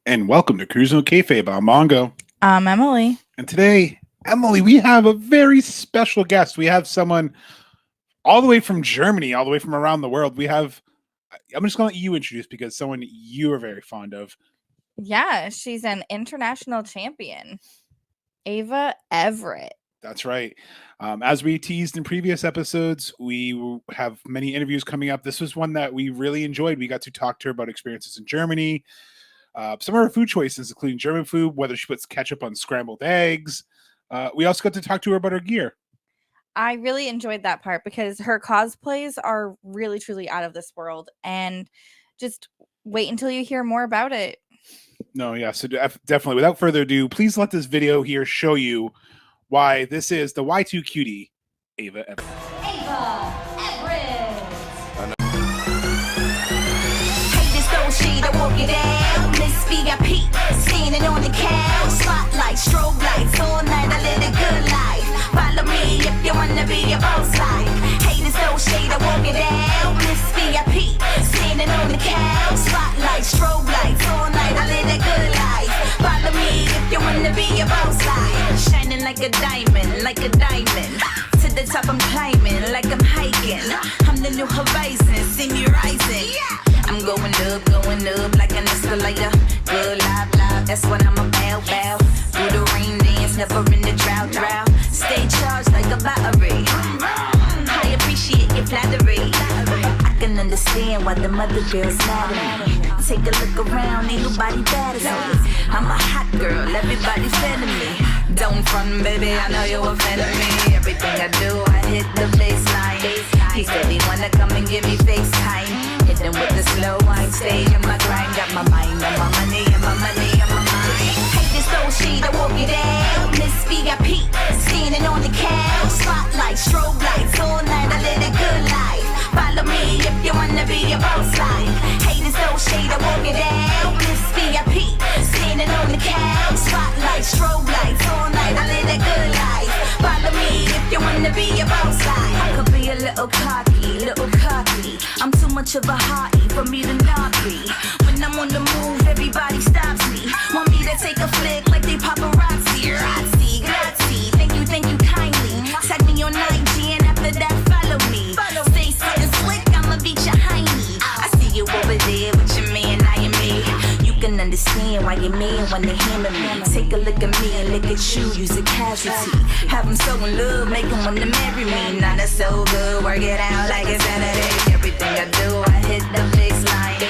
And welcome to Cruising with Kayfabe. I'm Mongo. I'm Emily. And today, Emily, we have a very special guest. We have someone all the way from Germany, all the way from around the world. I'm just going to let you introduce because someone you are very fond of. Yeah, she's an international champion, Ava Everett. That's right. As we teased in previous episodes, we have many interviews coming up. This was one that we really enjoyed. We got to talk to her about experiences in Germany, some of her food choices, including German food, whether she puts ketchup on scrambled eggs. We also got to talk to her about her gear. I really enjoyed that part because her cosplays are really, truly out of this world. And just wait until you hear more about it. No, yeah. So definitely, without further ado, please let this video here show you why this is the Y2 cutie, Ava Everett. Ava Everett. Hey, this old shit, I walk it out. Miss VIP, standing on the couch. Spotlight, strobe lights, all night, I live a good life. Follow me if you wanna be a boss like. Hey, this old shit, I walk it out. Miss VIP, standing on the couch. Spotlight, strobe lights, all night, I live a good life. Follow me if you wanna be a boss like. Shining like a diamond, like a diamond. To the top I'm climbing, like I'm hiking. I'm the new horizon, see me rising. I'm going up like an escalator. Good life, that's what I'm about, bow. Do the rain dance, never in the drought. Stay charged like a battery. I appreciate your flattery. I can understand why the mother girls mad at me. Take a look around, ain't nobody better than me. I'm a hot girl, everybody's fan of me. Don't front, baby, I know you're a fan of me. Everything I do, I hit the baseline. He said he wanna come and give me FaceTime. Hit him with the slow wine, stay in my grind. Got my mind on my money, and my money on my mind. Hey, this old shit, I walk it out. Miss VIP, standing on the couch. Spotlight, strobe lights, all night, I live a good life. Follow me if you wanna be a boss like. Hey, this old shit, I walk it out. Miss VIP, standing on the couch. Spotlight, strobe lights, all night, I live a good life. Follow me if you wanna be a boss like. I could be a little cocky, little cocky. I'm too much of a hottie for me to not be. When I'm on the move, everybody stops me. Want me to take a flick like they paparazzi. Grazie, grazie, thank you kindly. Tag me on IG and after that follow me. Say something slick, I'ma beat your hiney. I see you over there with your man, I am me. You can understand why your man wanna hammer me. Take a look at me and look at you, use a casualty. Have him so in love, make him wanna marry me. Now that's so good, work it out like it's Saturday. Everything I do, I hit the baseline.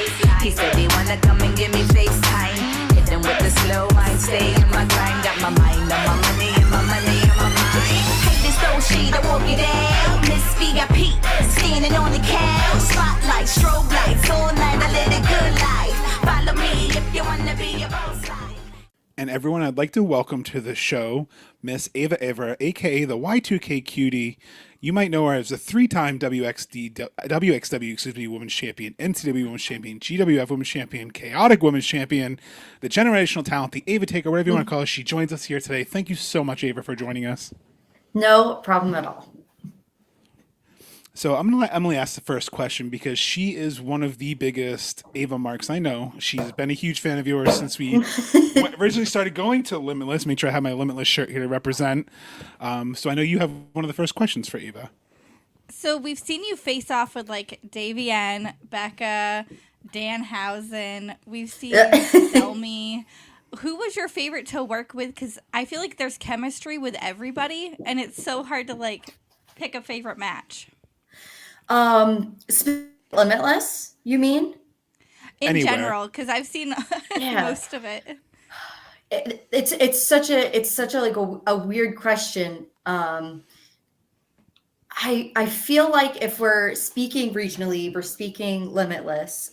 He said he wanna come and give me FaceTime. Hit him with the slow wine, stay in my grind. Got my mind on my money, and my money on my mind. Hey, this old shit, I walk it out. Miss VIP, standing on the couch. Spotlight, strobe lights, all night, I live a good life. Follow me if you wanna be a boss like. And everyone, I'd like to welcome to the show Miss Ava Everett, aka the Y2K cutie. You might know her as a three-time WXW Women's Champion, NCW Women's Champion, GWF Women's Champion, Chaotic Women's Champion, the generational talent, the Ava Taker, whatever you want to call her. She joins us here today. Thank you so much, Ava, for joining us. No problem at all. So I'm going to let Emily ask the first question because she is one of the biggest Ava marks I know. She's been a huge fan of yours since we originally started going to Limitless. Make sure I have my Limitless shirt here to represent. So I know you have one of the first questions for Ava. So we've seen you face off with like Davienne, Becca, Danhausen. We've seen Selmy. Who was your favorite to work with? Because I feel like there's chemistry with everybody, and it's so hard to like pick a favorite match. Limitless, you mean? In Anywhere. general, because I've seen most of it. It's such a like a weird question. I feel like if we're speaking regionally, we're speaking Limitless.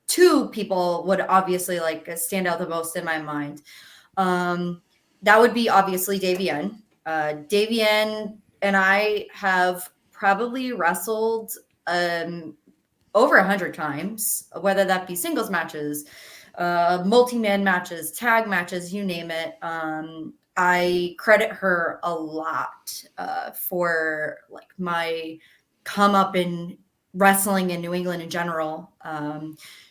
Two people would obviously like stand out the most in my mind. That would be obviously Davienne. Davienne and I have probably wrestled over 100 times, whether that be singles matches, multi-man matches, tag matches, you name it. I credit her a lot for like my come up in wrestling in New England in general.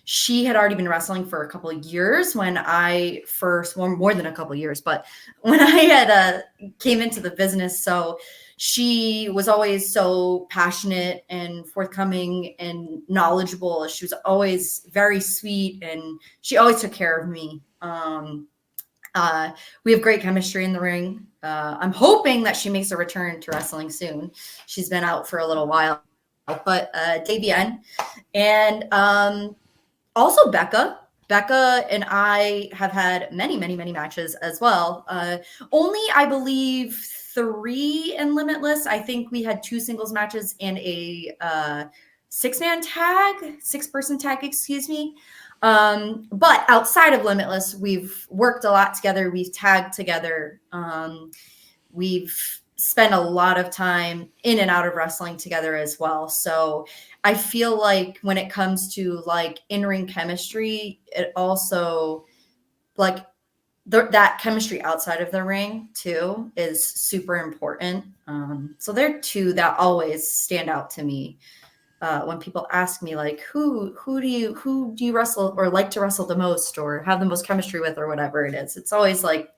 She had already been wrestling for a couple of years when I first, well, more than a couple of years, but when I had came into the business. So she was always so passionate and forthcoming and knowledgeable. She was always very sweet, and she always took care of me. We have great chemistry in the ring. I'm hoping that she makes a return to wrestling soon. She's been out for a little while, but Davienne and also Becca. Becca and I have had many, many, many matches as well. Only, I believe, 3 in Limitless. I think we had 2 singles matches and a 6-person tag, excuse me. But outside of Limitless, we've worked a lot together. We've tagged together. We've spent a lot of time in and out of wrestling together as well. So I feel like when it comes to like in-ring chemistry, it also like that chemistry outside of the ring too is super important. So they're 2 that always stand out to me. When people ask me like who do you wrestle or like to wrestle the most or have the most chemistry with or whatever it is, it's always like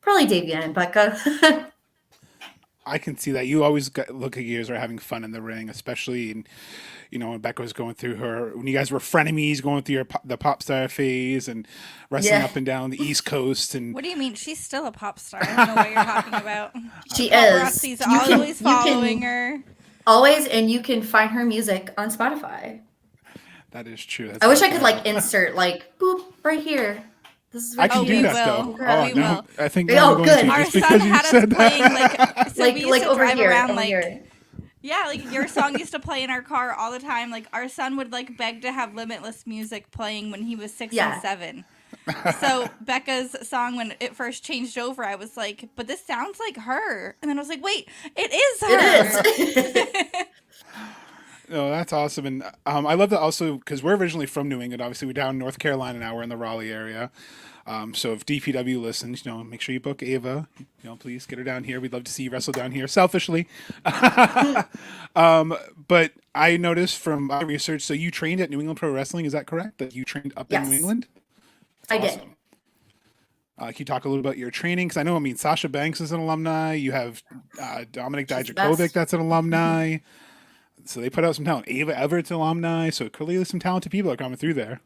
probably Davienne and Becca. I can see that you always look like you guys are having fun in the ring, especially in, when Becca was going through when you guys were frenemies, going through the pop star phase and wrestling up and down the East Coast. And what do you mean? She's still a pop star. I don't know what you're talking about. She is. Paparazzi's always following her. Always, and you can find her music on Spotify. That is true. I wish I could like insert like boop right here. This is I can do that though. Oh no, I think good. Our son had us playing like so we used to over drive here, around over like here. Yeah, like your song used to play in our car all the time. Like our son would like beg to have Limitless music playing when he was 6 and 7. So Becca's song, when it first changed over, I was like, but this sounds like her. And then I was like, wait, it is her. It is. No, that's awesome. And I love that also because we're originally from New England. Obviously, we're down in North Carolina now. We're in the Raleigh area. So if DPW listens, make sure you book Ava. Please get her down here. We'd love to see you wrestle down here selfishly. But I noticed from my research, so you trained at New England Pro Wrestling. Is that correct? That you trained up in New England? That's awesome. Can you talk a little about your training? Because I know, Sasha Banks is an alumni. You have Dominic Dijakovic that's an alumni. So they put out some talent. Ava Everett's alumni. So clearly some talented people are coming through there.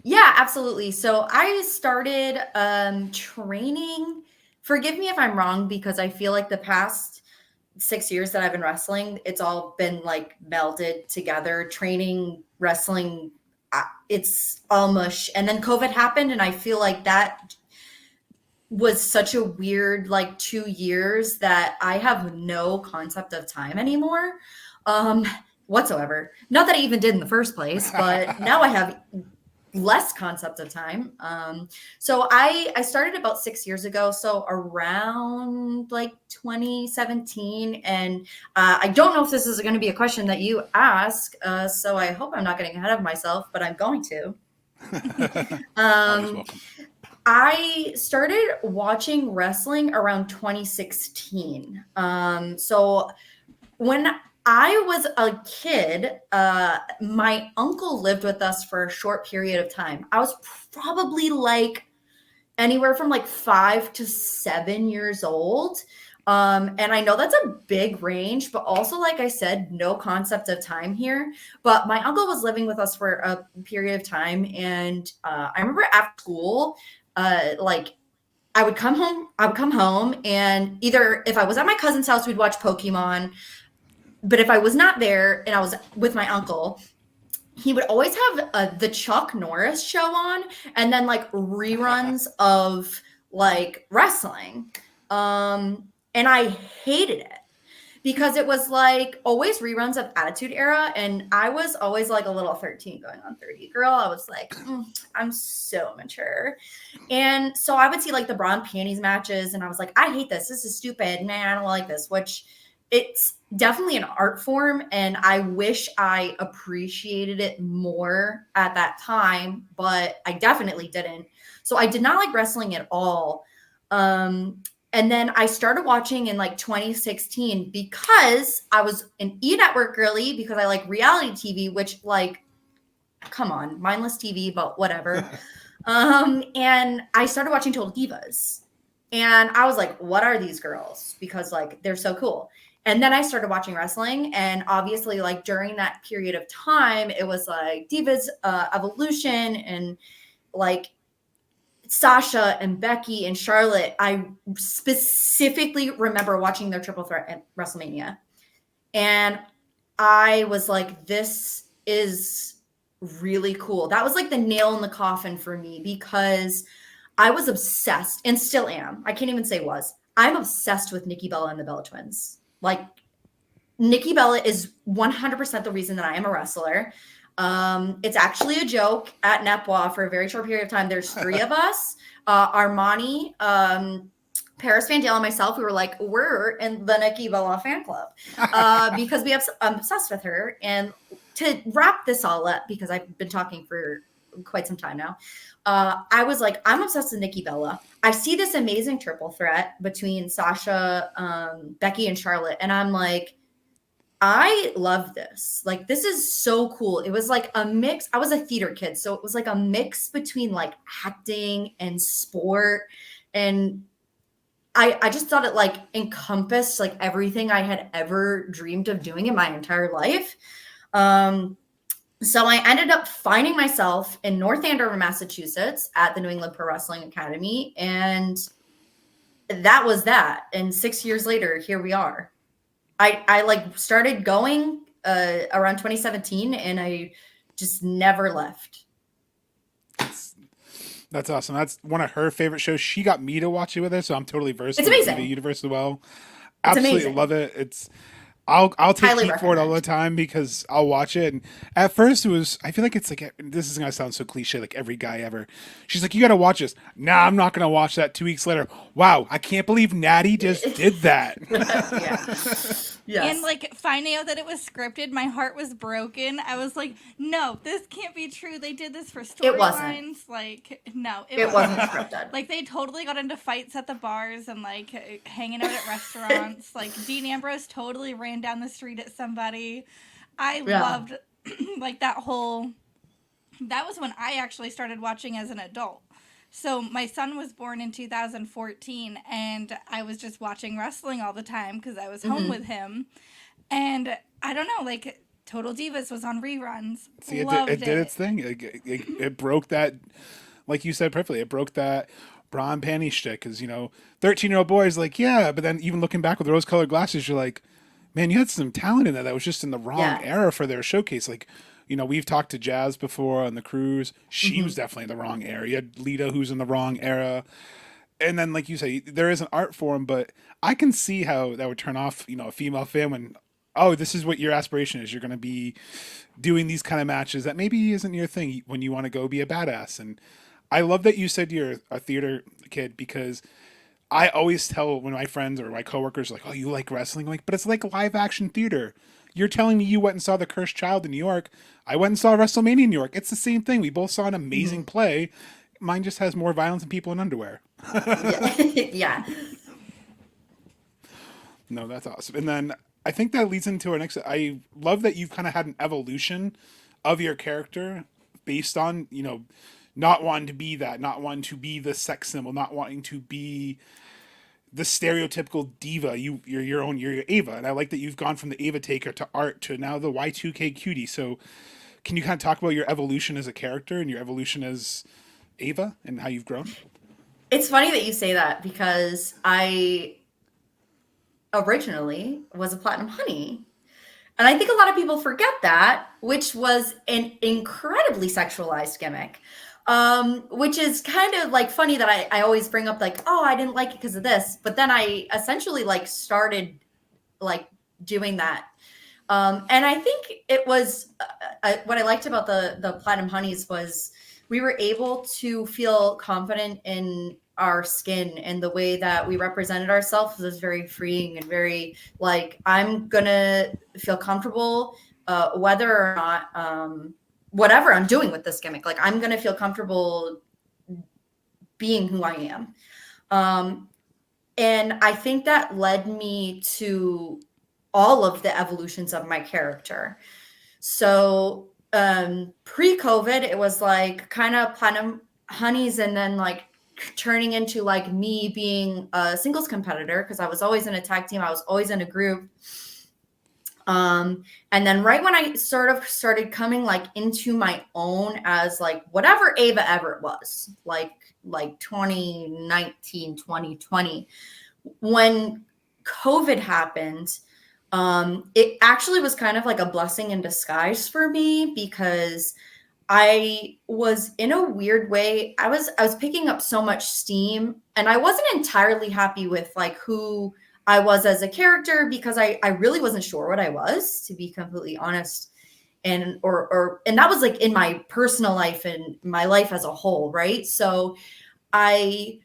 Yeah, absolutely. So I started training. Forgive me if I'm wrong, because I feel like the past 6 years that I've been wrestling, it's all been like melded together. Training, wrestling, it's all mush. And then COVID happened, and I feel like that was such a weird 2 years that I have no concept of time anymore whatsoever. Not that I even did in the first place, but now I have less concept of time. So I started about 6 years ago, so around 2017. And I don't know if this is going to be a question that you ask, so I hope I'm not getting ahead of myself, but I'm going to. I started watching wrestling around 2016. So when I was a kid, my uncle lived with us for a short period of time. I was probably anywhere from 5 to 7 years old. And I know that's a big range, but also, like I said, no concept of time here. But my uncle was living with us for a period of time. And I remember after school, I would come home, and either if I was at my cousin's house, we'd watch Pokemon. But if I was not there and I was with my uncle, he would always have the Chuck Norris show on, and then reruns of wrestling. And I hated it because it was always reruns of Attitude Era. And I was always a little 13 going on 30 girl. I was I'm so mature. And so I would see the bra and panties matches, and I was I hate this. This is stupid. Nah, I don't like this, which it's definitely an art form. And I wish I appreciated it more at that time, but I definitely didn't. So I did not like wrestling at all. And then I started watching in like 2016 because I was an E Network girly because I like reality TV, which like, come on, mindless TV, but whatever. And I started watching Total Divas. And I was like, what are these girls? Because like they're so cool. And then I started watching wrestling. And obviously, like during that period of time, it was like Divas Evolution and like Sasha and Becky and Charlotte. I specifically remember watching their triple threat at WrestleMania. And I was like, this is really cool. That was like the nail in the coffin for me because I was obsessed and still am. I can't even say was. I'm obsessed with Nikki Bella and the Bella Twins. Like Nikki Bella is 100% the reason that I am a wrestler. It's actually a joke at Nepwa for a very short period of time. There's 3 of us, Armani, Paris Van Dale and myself. We were like, we're in the Nikki Bella fan club because I'm obsessed with her. And to wrap this all up, because I've been talking for quite some time now, I was like, I'm obsessed with Nikki Bella. I see this amazing triple threat between Sasha, Becky, and Charlotte, and I'm like, I love this. Like, this is so cool. It was like a mix. I was a theater kid, so it was like a mix between like acting and sport. And I just thought it like encompassed like everything I had ever dreamed of doing in my entire life. So I ended up finding myself in North Andover, Massachusetts at the New England Pro Wrestling Academy. And that was that. And 6 years later, here we are. I like started going around 2017 and I just never left. That's awesome. That's one of her favorite shows. She got me to watch it with her, so I'm totally versed It's in amazing. the universe as well. It's Absolutely amazing. love it. I'll take Highly heat for it all recommend. the time because I'll watch it. And at first it was, I feel like it's like, this is going to sound so cliche, like every guy ever. She's like, you got to watch this. Nah, I'm not going to watch that. 2 weeks later, wow, I can't believe Natty just did that. Yeah. Yes. And like finding out that it was scripted, my heart was broken. I was like, no, this can't be true. They did this for It wasn't. storylines. Like, no, It wasn't scripted. Like, they totally got into fights at the bars and like hanging out at restaurants. Like, Dean Ambrose totally ran down the street at somebody. I loved like that whole. That was when I actually started watching as an adult. So my son was born in 2014, and I was just watching wrestling all the time because I was home with him. And I don't know, like Total Divas was on reruns. See, Loved it did its thing. It broke that, like you said perfectly, it broke that bra and panty shtick. Because, 13-year-old boys, like, yeah, but then even looking back with rose-colored glasses, you're like, man, you had some talent in that was just in the wrong era for their showcase. Like, we've talked to Jazz before on the cruise. She was definitely in the wrong era. You had Lita, who's in the wrong era. And then, like you say, there is an art form, but I can see how that would turn off, a female fan when, oh, this is what your aspiration is. You're going to be doing these kind of matches that maybe isn't your thing when you want to go be a badass. And I love that you said you're a theater kid because I always tell when my friends or my coworkers like, oh, you like wrestling? I'm like, but it's like live action theater. You're telling me you went and saw The Cursed Child in New York. I went and saw WrestleMania in New York. It's the same thing. We both saw an amazing play. Mine just has more violence and people in underwear. Yeah. No, that's awesome. And then I think that leads into our next. I love that you've kind of had an evolution of your character based on, not wanting to be that, not wanting to be the sex symbol, not wanting to be the stereotypical diva. You're your Ava. And I like that you've gone from the Ava taker to art to now the Y2K cutie. So can you kind of talk about your evolution as a character and your evolution as Ava and how you've grown? It's funny that you say that because I originally was a Platinum Honey. And I think a lot of people forget that, which was an incredibly sexualized gimmick. Which is kind of like funny that I always bring up like, oh, I didn't like it because of this. But then I essentially like started like doing that. And I think it was what I liked about the Platinum Honeys was we were able to feel confident in our skin and the way that we represented ourselves was very freeing and very like, I'm going to feel comfortable whether or not whatever I'm doing with this gimmick. Like, I'm going to feel comfortable being who I am. And I think that led me to all of the evolutions of my character. So pre-COVID, it was like kind of platinum honeys, and then like turning into like me being a singles competitor because I was always in a tag team, I was always in a group. And then right when I sort of started coming like into my own as like whatever Ava Everett was, like 2019, 2020, when COVID happened, it actually was kind of like a blessing in disguise for me because I was in a weird way. I was picking up so much steam, and I wasn't entirely happy with like who I was as a character because I really wasn't sure what I was, to be completely honest. And that was like in my personal life and my life as a whole, right? So I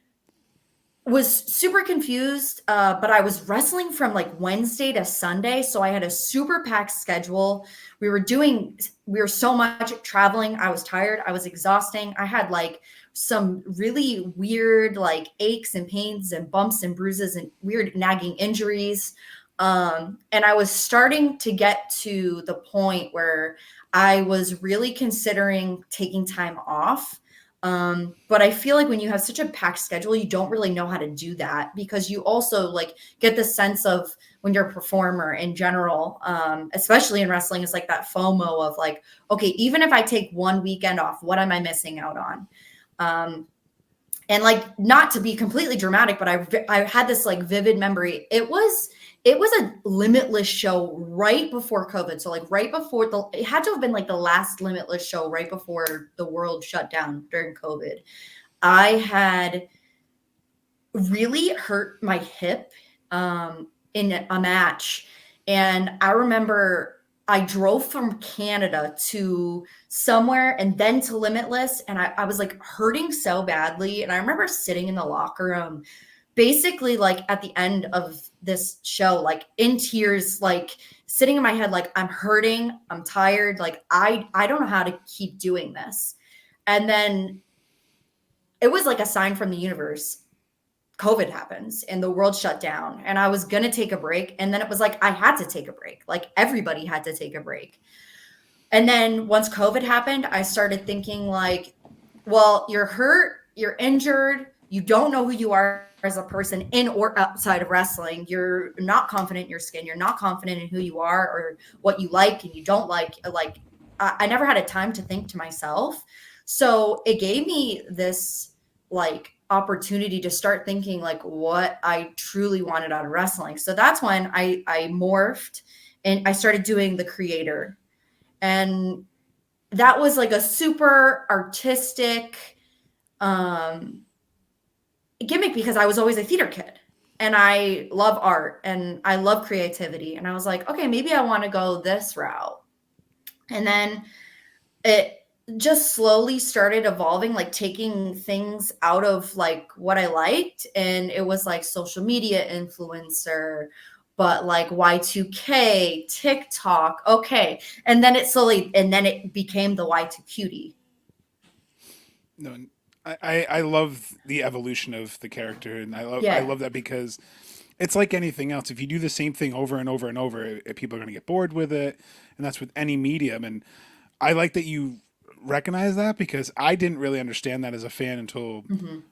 was super confused, but I was wrestling from like Wednesday to Sunday. So I had a super packed schedule. We were so much traveling. I was tired. I was exhausting. I had like some really weird like aches and pains and bumps and bruises and weird nagging injuries. And I was starting to get to the point where I was really considering taking time off. But I feel like when you have such a packed schedule, you don't really know how to do that because you also like get the sense of when you're a performer in general, especially in wrestling, it's like that FOMO of like, okay, even if I take one weekend off, what am I missing out on? And like, not to be completely dramatic, but I had this like vivid memory. It was a Limitless show right before COVID. So like right before it had to have been like the last Limitless show right before the world shut down during COVID. I had really hurt my hip in a match. And I remember I drove from Canada to somewhere and then to Limitless. And I was like hurting so badly. And I remember sitting in the locker room, basically like at the end of this show, like in tears, like sitting in my head, like I'm hurting, I'm tired. Like I don't know how to keep doing this. And then it was like a sign from the universe. COVID happens and the world shut down and I was going to take a break. And then it was like, I had to take a break. Like everybody had to take a break. And then once COVID happened, I started thinking like, well, you're hurt, you're injured, you don't know who you are as a person in or outside of wrestling. You're not confident in your skin. You're not confident in who you are or what you like and you don't like. Like I never had a time to think to myself. So it gave me this like opportunity to start thinking like what I truly wanted out of wrestling. So that's when I morphed and I started doing the creator. And that was like a super artistic gimmick because I was always a theater kid and I love art and I love creativity. And I was like, okay, maybe I want to go this route. And then it just slowly started evolving, like taking things out of like what I liked. And it was like social media influencer, but like Y2K, TikTok. Okay. And then it became the Y2 cutie. No, I love the evolution of the character, and I Yeah. love that because it's like anything else. If you do the same thing over and over and over, people are going to get bored with it, and that's with any medium. And I like that you recognize that because I didn't really understand that as a fan until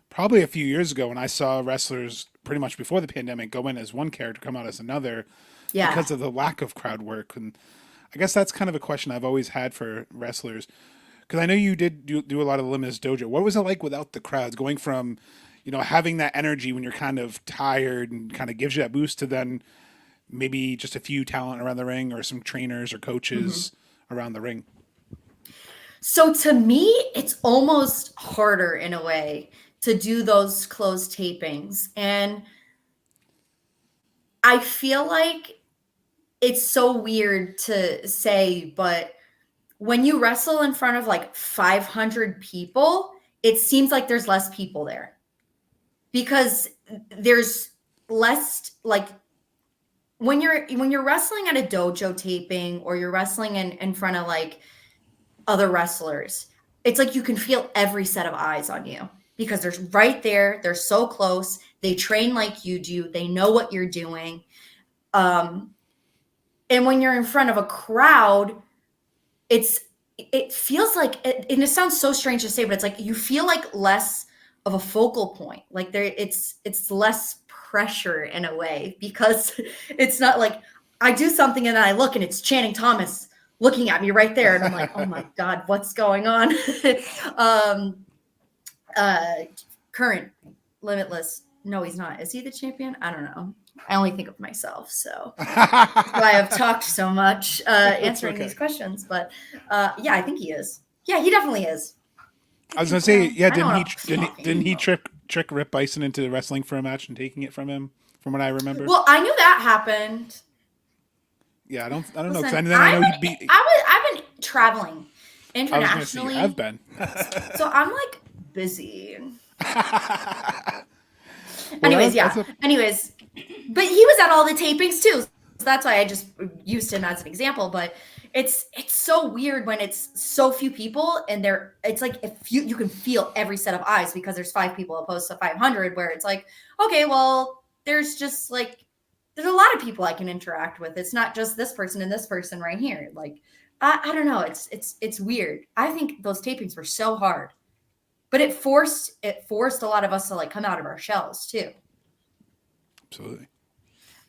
probably a few years ago when I saw wrestlers pretty much before the pandemic go in as one character, come out as another Yeah. because of the lack of crowd work. And I guess that's kind of a question I've always had for wrestlers because I know you did do a lot of Limitless Dojo. What was it like without the crowds, going from, having that energy when you're kind of tired and kind of gives you that boost to then maybe just a few talent around the ring or some trainers or coaches around the ring? So to me, it's almost harder in a way to do those closed tapings. And I feel like it's so weird to say, but when you wrestle in front of like 500 people, it seems like there's less people there because there's less like when you're wrestling at a dojo taping or you're wrestling in front of like other wrestlers, it's like you can feel every set of eyes on you. because they're right there. They're so close. They train like you do. They know what you're doing. And when you're in front of a crowd, it feels like, and it sounds so strange to say, but it's like you feel like less of a focal point. Like it's less pressure in a way, because it's not like I do something and then I look and it's Channing Thomas looking at me right there, and I'm like, oh my god, what's going on? um, Current Limitless. No, he's not. Is he the champion? I don't know. I only think of myself, so that's why I've talked so much answering these questions. But yeah, I think he is. Yeah, he definitely is. I was gonna say, yeah, I don't know. didn't he trick Rip Bison into wrestling for a match and taking it from him? From what I remember. Well, I knew that happened. Yeah, I don't know. Listen, And then I know he beat. I've been traveling I was gonna say internationally. you have been. So I'm like busy. Well, Anyways, Anyways, but he was at all the tapings too. So that's why I just used him as an example. But it's so weird when it's so few people and it's like if you can feel every set of eyes, because there's 5 people opposed to 500, where it's like, okay, well, there's a lot of people I can interact with. It's not just this person and this person right here. Like, I don't know. It's weird. I think those tapings were so hard, but it forced a lot of us to like come out of our shells too. Absolutely.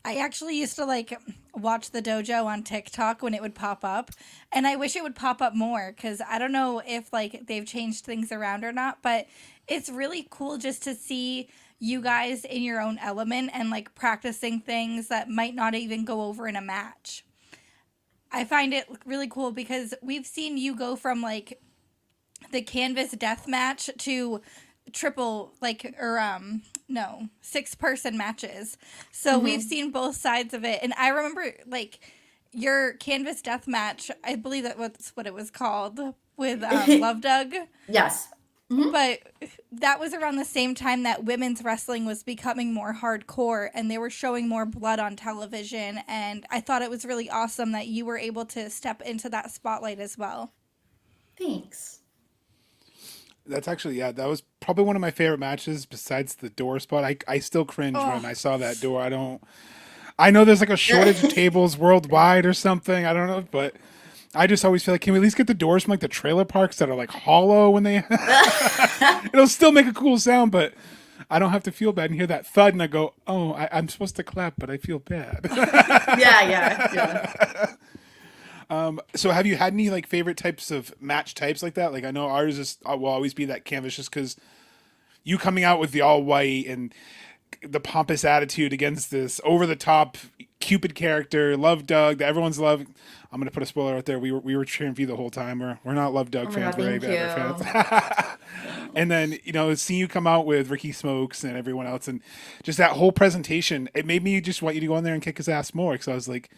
I actually used to like watch the dojo on TikTok when it would pop up, and I wish it would pop up more, because I don't know if like they've changed things around or not, but it's really cool just to see you guys in your own element and like practicing things that might not even go over in a match. I find it really cool because we've seen you go from like the canvas death match to triple, like, or 6-person matches. So we've seen both sides of it. And I remember like your canvas death match, I believe that was what it was called, with Love Doug. Yes. Mm-hmm. But that was around the same time that women's wrestling was becoming more hardcore and they were showing more blood on television. And I thought it was really awesome that you were able to step into that spotlight as well. Thanks. That's actually, yeah, that was probably one of my favorite matches besides the door spot. I still cringe when I saw that door. I know there's like a shortage of tables worldwide or something. I don't know, but I just always feel like, can we at least get the doors from like the trailer parks that are like hollow when they, it'll still make a cool sound, but I don't have to feel bad and hear that thud and I go, oh, I'm supposed to clap, but I feel bad. Yeah. So have you had any like favorite types of match types like that? Like I know ours will always be that canvas, just because you coming out with the all white and the pompous attitude against this over the top Cupid character, Love Doug, that everyone's love. I'm gonna put a spoiler out there. We were cheering for you the whole time. We're not Love Doug fans. We're Ava Everett fans. And then seeing you come out with Ricky Smokes and everyone else, and just that whole presentation, it made me just want you to go in there and kick his ass more. Because I was like,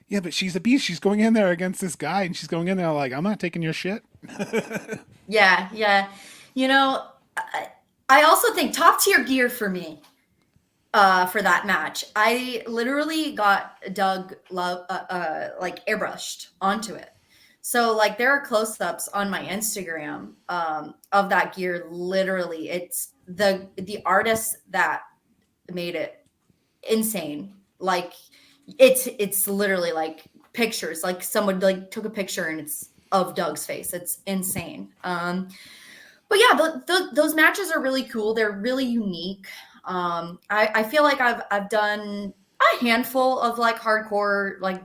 yeah, but she's a beast. She's going in there against this guy, and she's going in there like, I'm not taking your shit. Yeah. I also think top tier gear for me for that match. I literally got Doug Love like airbrushed onto it. So like there are close-ups on my Instagram of that gear. Literally, it's the artist that made it insane. Like it's literally like pictures, like someone like took a picture and it's of Doug's face. It's insane. But yeah, those matches are really cool. They're really unique. I feel like I've done a handful of like hardcore, like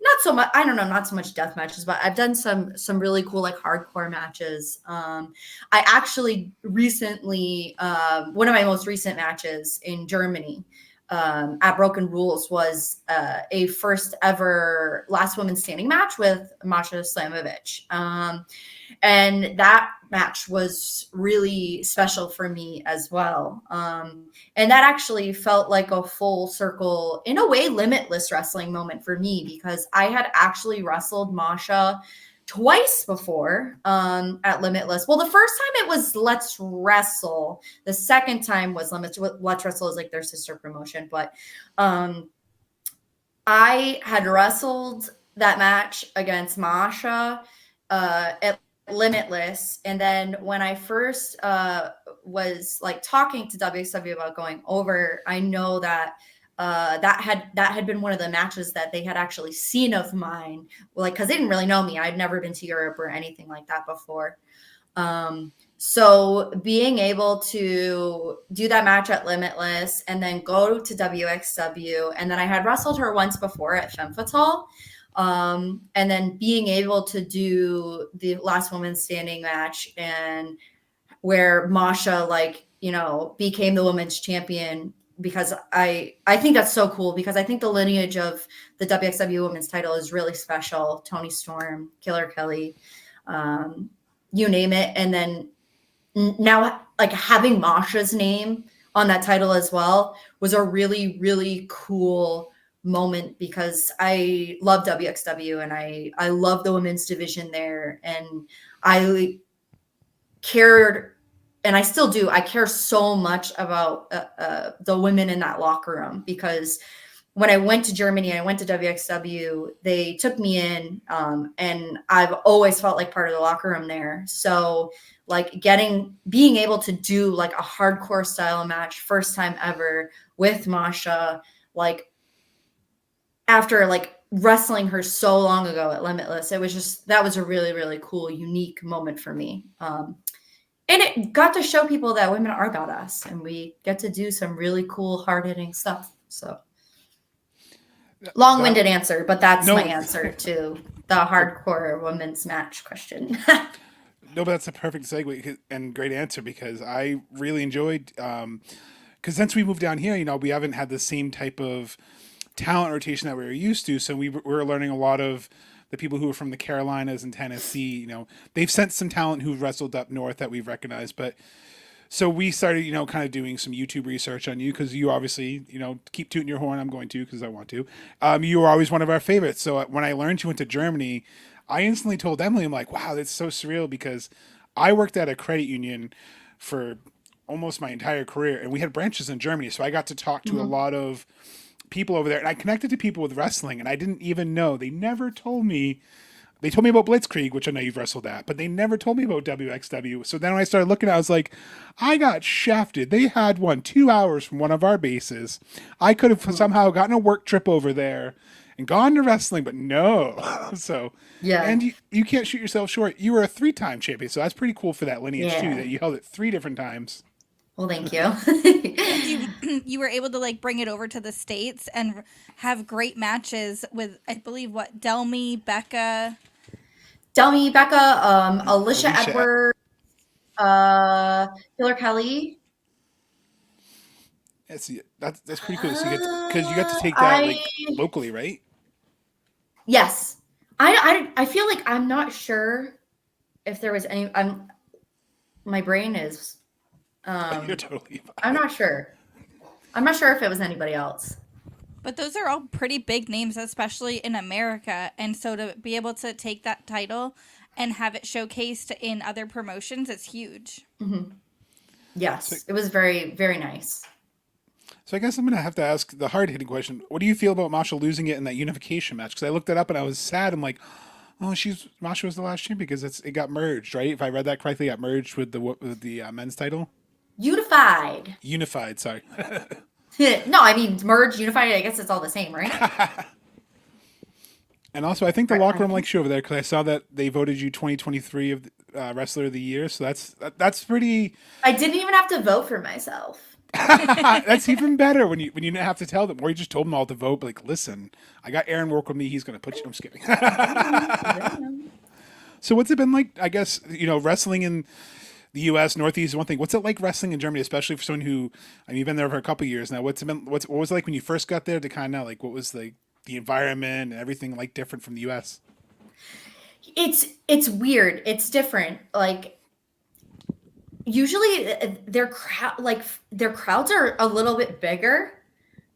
not so much, I don't know, not so much death matches, but I've done some really cool like hardcore matches. I actually recently, one of my most recent matches in Germany, at Broken Rules was a first ever last woman standing match with Masha Slamovich. And that match was really special for me as well. And that actually felt like a full circle, in a way, limitless wrestling moment for me, because I had actually wrestled Masha twice before at Limitless. Well, the first time it was Let's Wrestle. The second time was Let's Wrestle is like their sister promotion. But I had wrestled that match against Masha at Limitless. And then when I first was like talking to WXW about going over, I know that that had been one of the matches that they had actually seen of mine, like because they didn't really know me. I'd never been to Europe or anything like that before. So being able to do that match at Limitless and then go to WXW, and then I had wrestled her once before at Femme Fatale. And then being able to do the last woman standing match, and where Masha, like, you know, became the women's champion, because I think that's so cool, because I think the lineage of the WXW women's title is really special. Toni Storm, Killer Kelly, you name it. And then now, like, having Masha's name on that title as well was a really, really cool moment, because I love WXW and I love the women's division there, and I cared, and I still do. I care so much about the women in that locker room, because when I went to Germany and I went to WXW, they took me in, and I've always felt like part of the locker room there. So like being able to do like a hardcore style match, first time ever with Masha, like after like wrestling her so long ago at Limitless, that was a really, really cool, unique moment for me. And it got to show people that women are badass, and we get to do some really cool, hard-hitting stuff. So long-winded answer, but that's my answer to the hardcore women's match question. No, but that's a perfect segue and great answer, because I really enjoyed, because since we moved down here, you know, we haven't had the same type of talent rotation that we were used to. So we're learning a lot of the people who are from the Carolinas and Tennessee. You know, they've sent some talent who've wrestled up north that we've recognized, but so we started, you know, kind of doing some YouTube research on you, because you obviously, you know, keep tooting your horn. I'm going to, because I want to. You were always one of our favorites. So when I learned you went to Germany, I instantly told Emily, I'm like, wow, that's so surreal, because I worked at a credit union for almost my entire career, and we had branches in Germany. So I got to talk to a lot of people over there, and I connected to people with wrestling, and I didn't even know. They never told me. They told me about Blitzkrieg, which I know you've wrestled at, but they never told me about WXW. So then when I started looking, I was like, I got shafted. They had 2 hours from one of our bases. I could have somehow gotten a work trip over there and gone to wrestling, but no. So, Yeah. And you can't shoot yourself short. You were a 3-time champion, so that's pretty cool for that lineage Yeah. too, that you held it 3 different times. Well, thank you. You were able to like bring it over to the States and have great matches with, I believe, what, Delmy, Becca, Alicia Edwards, Killer Kelly. That's pretty cool. So because you got to take that like locally, right? Yes. I feel like I'm not sure if there was any. My brain is. You're totally fine. I'm not sure. I'm not sure if it was anybody else. but those are all pretty big names, especially in America. And so to be able to take that title and have it showcased in other promotions, it's huge. Mm-hmm. Yes, it was very, very nice. So I guess I'm going to have to ask the hard-hitting question. What do you feel about Masha losing it in that unification match? Because I looked it up and I was sad. I'm like, oh, Masha was the last champion because it got merged, right? If I read that correctly, it got merged with the men's title. Unified, sorry. No, I mean merged, unified. I guess it's all the same, right? And also, I think the locker room likes you over there, because I saw that they voted you 2023 of Wrestler of the Year. So that's pretty. I didn't even have to vote for myself. That's even better when you didn't have to tell them, or you just told them all to vote. But like, listen, I got Aaron work with me. He's going to put you. I'm just kidding. So what's it been like? I guess, you know, wrestling in the U.S. Northeast is one thing. What's it like wrestling in Germany, especially for someone who, I mean, you've been there for a couple of years now. What was it like when you first got there? To kind of like, what was the environment and everything like different from the U.S.? It's weird. It's different. Like usually their crowds are a little bit bigger.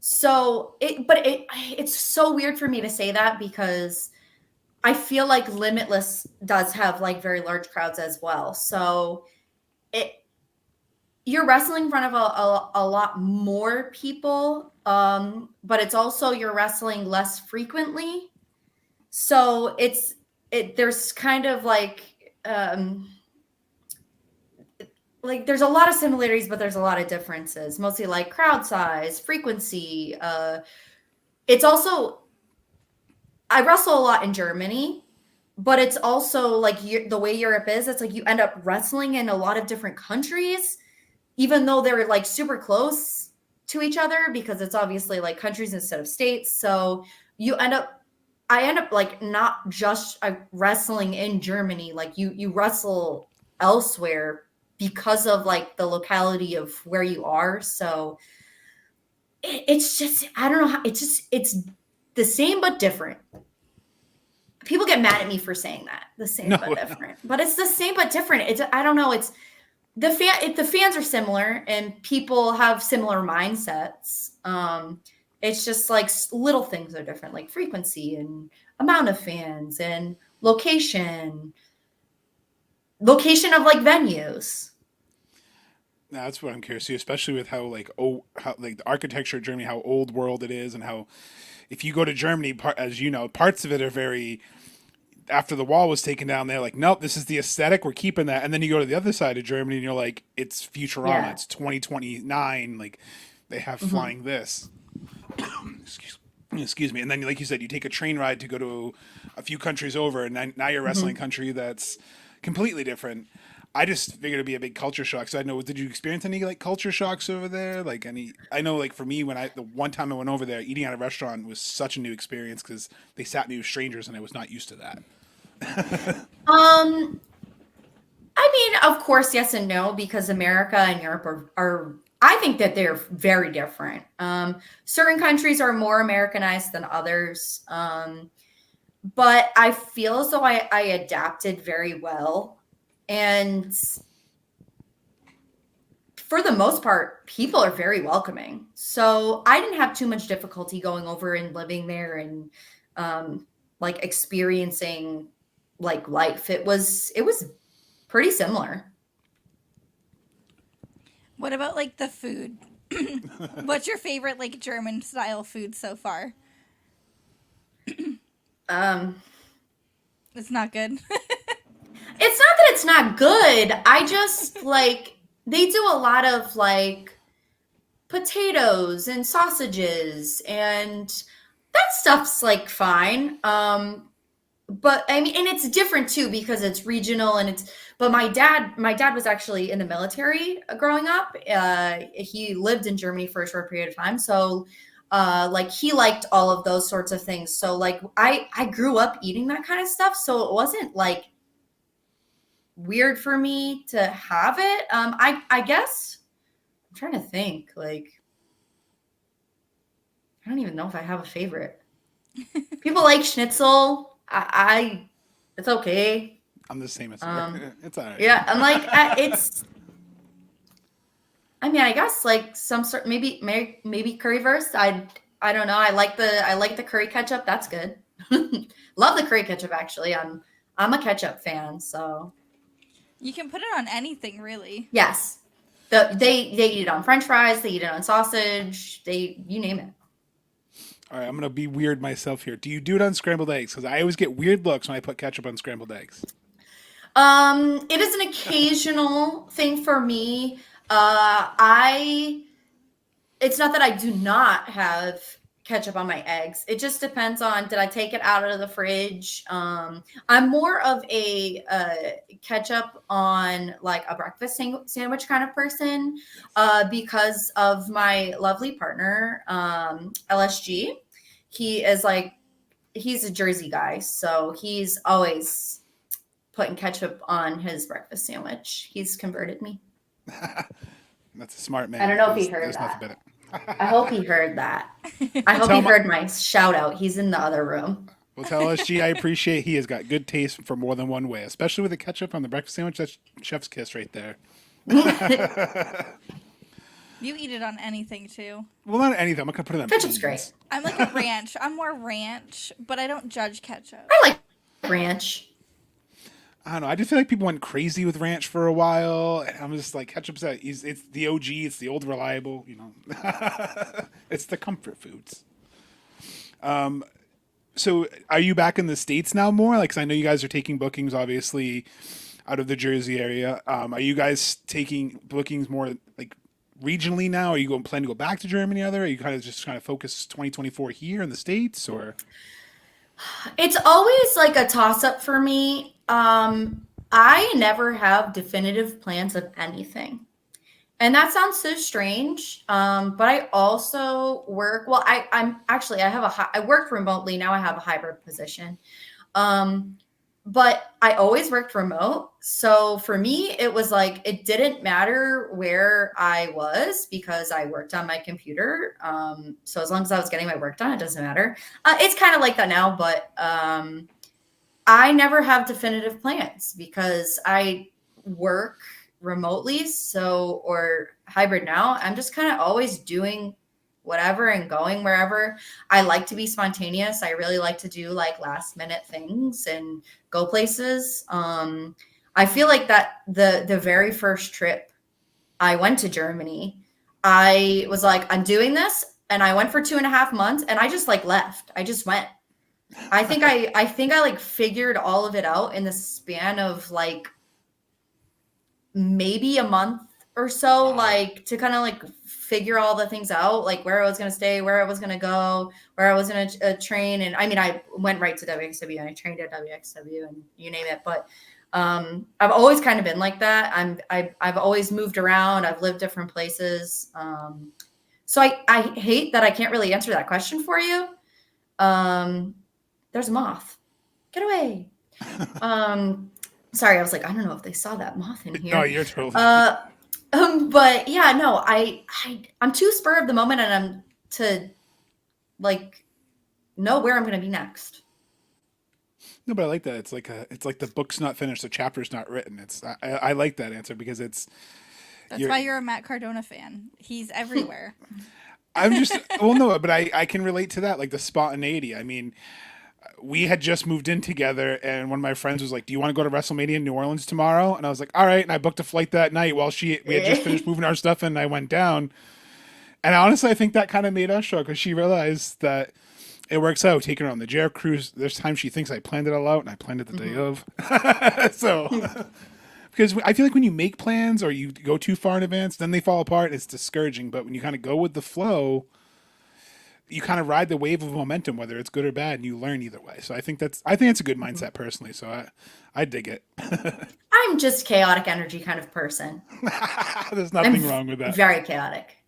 So it's so weird for me to say that, because I feel like Limitless does have like very large crowds as well. So you're wrestling in front of a lot more people, but it's also you're wrestling less frequently. So there's kind of like like there's a lot of similarities, but there's a lot of differences. Mostly like crowd size, frequency. It's also I wrestle a lot in Germany, but it's also like the way Europe is. It's like you end up wrestling in a lot of different countries, even though they're like super close to each other because it's obviously like countries instead of states. So you end up I end up like not just wrestling in Germany, like you wrestle elsewhere because of like the locality of where you are. So it's just I don't know how it's the same but different. People get mad at me for saying that. The same No. but different. But it's the same but different. It's I don't know, it's the fans are similar and people have similar mindsets. It's just like little things are different, like frequency and amount of fans and location of like venues. That's what I'm curious to, especially with how how like the architecture of Germany, how old world it is, and how if you go to Germany, as you know, parts of it are very. After the wall was taken down, they're like, nope, this is the aesthetic. We're keeping that. And then you go to the other side of Germany, and you're like, it's Futurama. Yeah. It's 2029. Like they have flying this. Excuse me. And then, like you said, you take a train ride to go to a few countries over, and now you're wrestling country that's completely different. I just figured it'd be a big culture shock. So I know, did you experience any like culture shocks over there? Like any, I know like for me, the one time I went over there, eating at a restaurant was such a new experience because they sat me with strangers and I was not used to that. I mean, of course, yes and no, because America and Europe are I think that they're very different. Certain countries are more Americanized than others. But I feel as though I adapted very well. And for the most part, people are very welcoming. So I didn't have too much difficulty going over and living there and like experiencing like life. It was pretty similar. What about like the food? What's your favorite like German style food so far? It's not good. It's not that it's not good. I just like they do a lot of like potatoes and sausages and that stuff's like fine. But I mean, and it's different too because it's regional and but my dad was actually in the military growing up. He lived in Germany for a short period of time. So like he liked all of those sorts of things. So like I grew up eating that kind of stuff. So it wasn't like weird for me to have it. I guess I'm trying to think like, I don't even know if I have a favorite. People like schnitzel. It's okay. I'm the same as it's all right. Yeah, I'm like it's. I mean, I guess like some sort maybe currywurst. I don't know. I like the curry ketchup. That's good. Love the curry ketchup. Actually, I'm a ketchup fan. So You can put it on anything, really. yes, they eat it on French fries. They eat it on sausage. You name it. All right, I'm gonna be weird myself here. Do you do it on scrambled eggs? Because I always get weird looks when I put ketchup on scrambled eggs. It is an occasional thing for me. It's not that I do not have ketchup on my eggs. It just depends on, did I take it out of the fridge? I'm more of a ketchup on like a breakfast sandwich kind of person because of my lovely partner, LSG. He's a Jersey guy. So he's always putting ketchup on his breakfast sandwich. He's converted me. That's a smart man. I don't know if he heard that. I hope he heard that. I hope he heard my shout out. He's in the other room. Well, tell SG I appreciate he has got good taste for more than one way, especially with the ketchup on the breakfast sandwich. That's chef's kiss right there. You eat it on anything too. Well, not anything. I'm not gonna put it on. Ketchup's beans. great. I'm like a ranch. I'm more ranch, but I don't judge ketchup. I like ranch. I don't know. I just feel like people went crazy with ranch for a while. And I'm just like, ketchup's it's the OG. It's the old reliable. You know, it's the comfort foods. So, are you back in the States now more? Like, 'cause I know you guys are taking bookings, obviously. out of the Jersey area. Are you guys taking bookings more like regionally now? Are you going plan to go back to Germany? Are you kind of just kind of focus 2024 here in the States, or? It's always like a toss up for me. I never have definitive plans of anything. And that sounds so strange. But I also work, well, I'm actually, I work remotely. Now I have a hybrid position. Um, but I always worked remote. So for me, it was like, it didn't matter where I was because I worked on my computer. So as long as I was getting my work done, it doesn't matter. It's kind of like that now, but I never have definitive plans because I work remotely, so or hybrid now. I'm just kind of always doing whatever and going wherever. I like to be spontaneous. I really like to do like last minute things and go places. I feel like that the very first trip I went to Germany, I was like, I'm doing this, and I went for 2.5 months, and I just like left. I just went. I think I like figured all of it out in the span of like maybe a month or so, Wow. like to kind of like figure all the things out, like where I was going to stay, where I was going to go, where I was going to train. And I mean, I went right to WXW and I trained at WXW and you name it. But I've always kind of been like that. I've always moved around. I've lived different places. So I hate that I can't really answer that question for you. There's a moth. Get away. Sorry, I was like, I don't know if they saw that moth in here. No, you're totally. But yeah, no, I'm too spur of the moment, and I'm to like know where I'm going to be next. No, but I like that. It's like the book's not finished, the chapter's not written. I like that answer because it's. That's why you're a Matt Cardona fan. He's everywhere. I'm just well, no, but I can relate to that, like the spontaneity. I mean, we had just moved in together, and one of my friends was like, "Do you want to go to WrestleMania in New Orleans tomorrow?" And I was like, "All right." And I booked a flight that night while we had just finished moving our stuff, and I went down. And honestly, I think that kind of made us show because she realized that it works out taking her on the JR cruise. There's times she thinks I planned it all out, and I planned it the day of. So, because I feel like when you make plans or you go too far in advance, then they fall apart. It's discouraging. But when you kind of go with the flow, you kind of ride the wave of momentum, whether it's good or bad, and you learn either way. So I think that's a good mindset personally. So I dig it. I'm just chaotic energy kind of person. There's nothing wrong with that. Very chaotic.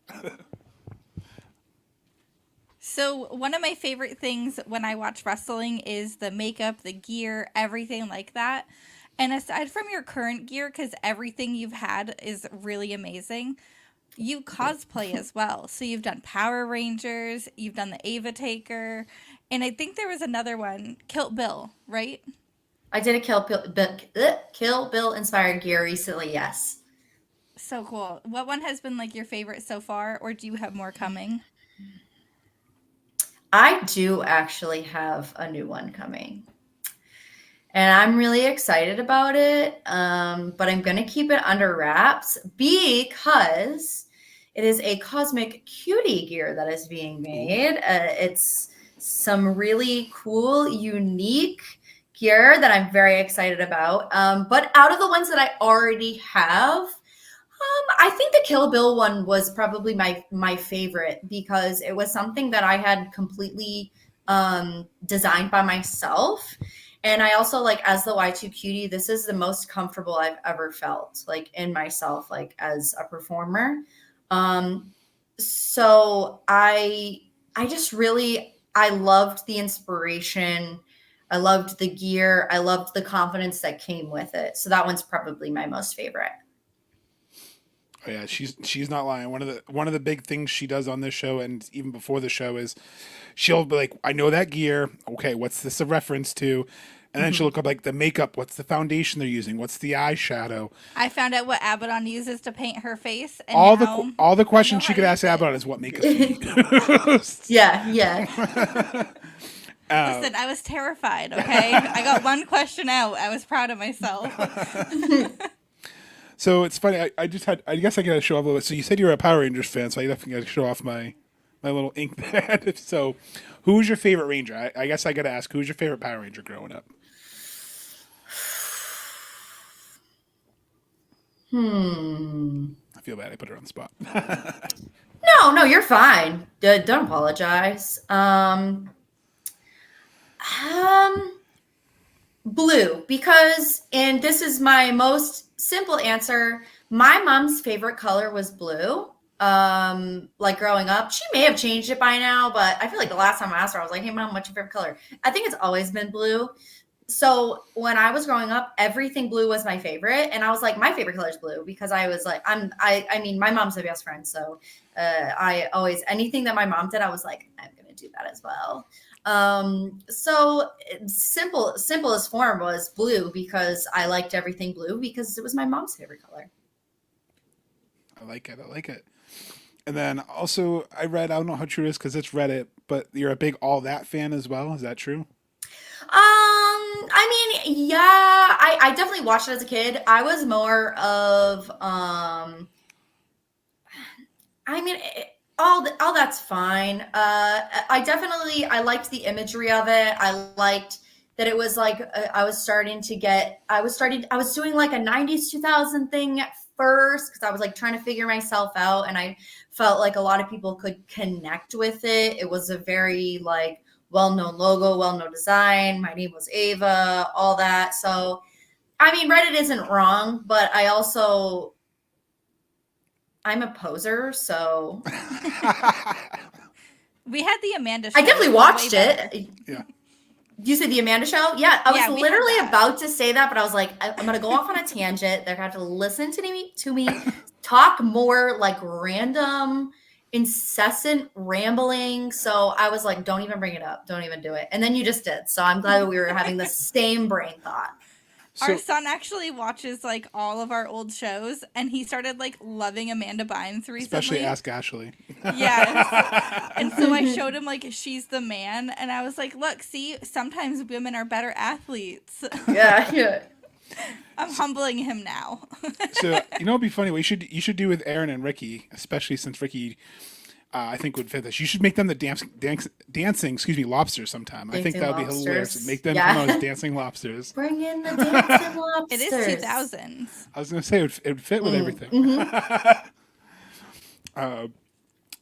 So one of my favorite things when I watch wrestling is the makeup, the gear, everything like that. And aside from your current gear, because everything you've had is really amazing, you cosplay as well. So you've done Power Rangers, you've done the Ava Taker, and I think there was another one, Kilt Bill, right? I did a Kill Bill inspired gear recently, yes. So cool. What one has been like your favorite so far, or do you have more coming? I do actually have a new one coming. And I'm really excited about it, but I'm going to keep it under wraps because it is a Cosmic Cutie gear that is being made. It's some really cool, unique gear that I'm very excited about. But out of the ones that I already have, I think the Kill Bill one was probably my favorite because it was something that I had completely designed by myself. And I also like as the Y2 Cutie, this is the most comfortable I've ever felt like in myself, like as a performer. So I just really, I loved the inspiration. I loved the gear. I loved the confidence that came with it. So that one's probably my most favorite. Oh yeah, she's not lying. One of the big things she does on this show and even before the show is she'll be like, I know that gear. Okay, what's this a reference to? And then she'll look up like the makeup. What's the foundation they're using? What's the eyeshadow? I found out what Abaddon uses to paint her face. And all the questions she could ask Abaddon is what makeup she uses. Yeah. Listen, I was terrified, okay? I got one question out. I was proud of myself. So it's funny. I guess I got to show off a little bit. So you said you were a Power Rangers fan, so I definitely got to show off my little ink there. So who was your favorite Ranger? I guess I got to ask, who was your favorite Power Ranger growing up? I feel bad I put her on the spot. No, you're fine. Don't apologize. Blue, because, and this is my most simple answer, my mom's favorite color was blue. Like growing up, she may have changed it by now, but I feel like the last time I asked her, I was like, "Hey, mom, what's your favorite color?" I think it's always been blue. So when I was growing up, everything blue was my favorite, and I was like, my favorite color is blue because I was like, I mean, my mom's my best friend, so I always, anything that my mom did, I was like, I'm gonna do that as well. So simplest form was blue because I liked everything blue because it was my mom's favorite color. I like it. I like it. And then also, I don't know how true it is because it's Reddit, but you're a big All That fan as well. Is that true? I mean, yeah, I definitely watched it as a kid. I was more of, I mean, all that's fine. I liked the imagery of it. I liked that it was like I was doing like a 90s 2000 thing at first because I was like trying to figure myself out, and I felt like a lot of people could connect with it. It was a very like well-known logo, well-known design. My name was Ava, all that. So, I mean, Reddit isn't wrong, but I'm a poser, so We had the Amanda show. I definitely watched it. Yeah. You said the Amanda show? Yeah, I was Yeah, we had literally that. about to say that, but I was like, I'm going to go off on a tangent. They're going to have to listen to me talk more like random, incessant rambling. So I was like, don't even bring it up. Don't even do it. And then you just did. So I'm glad we were having the same brain thought. Our So son actually watches like all of our old shows, and he started like loving Amanda Bynes recently. especially Ask Ashley. Yes. And so I showed him like She's the Man, and I was like, look, see, sometimes women are better athletes. Yeah. I'm humbling him now. So it'd be funny. What you should do with Aaron and Ricky, especially since Ricky, I think would fit this. You should make them the dancing, lobsters sometime. I think Dancing that would be lobsters. hilarious. Make them Yeah. come out as dancing lobsters. Bring in the dancing It lobsters. is 2000s. I was gonna say it would fit with everything.